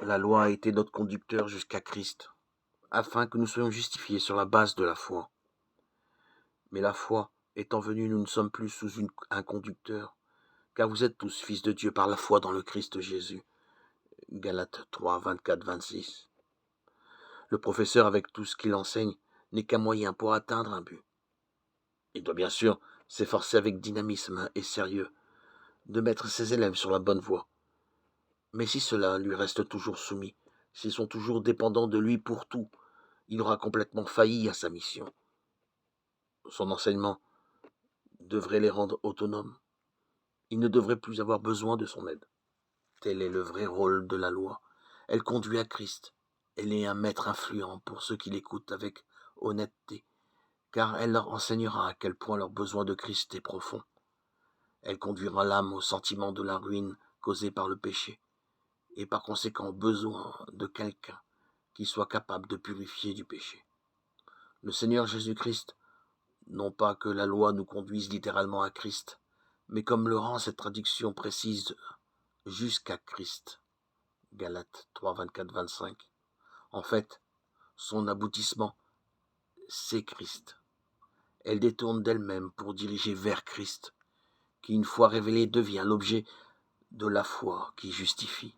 La loi a été notre conducteur jusqu'à Christ, afin que nous soyons justifiés sur la base de la foi. Mais la foi étant venue, nous ne sommes plus sous un conducteur, car vous êtes tous fils de Dieu par la foi dans le Christ Jésus. Galates 3, 24, 26. Le professeur, avec tout ce qu'il enseigne, n'est qu'un moyen pour atteindre un but. Il doit bien sûr s'efforcer avec dynamisme et sérieux de mettre ses élèves sur la bonne voie. Mais si cela lui reste toujours soumis, s'ils sont toujours dépendants de lui pour tout, il aura complètement failli à sa mission. Son enseignement devrait les rendre autonomes. Ils ne devraient plus avoir besoin de son aide. Tel est le vrai rôle de la loi. Elle conduit à Christ. Elle est un maître influent pour ceux qui l'écoutent avec honnêteté, car elle leur enseignera à quel point leur besoin de Christ est profond. Elle conduira l'âme au sentiment de la ruine causée par le péché, et par conséquent au besoin de quelqu'un qui soit capable de purifier du péché. Le Seigneur Jésus-Christ, non pas que la loi nous conduise littéralement à Christ, mais comme le rend cette traduction précise, jusqu'à Christ. Galates 3, 24, 25. En fait, son aboutissement, c'est Christ. Elle détourne d'elle-même pour diriger vers Christ, qui une fois révélé devient l'objet de la foi qui justifie.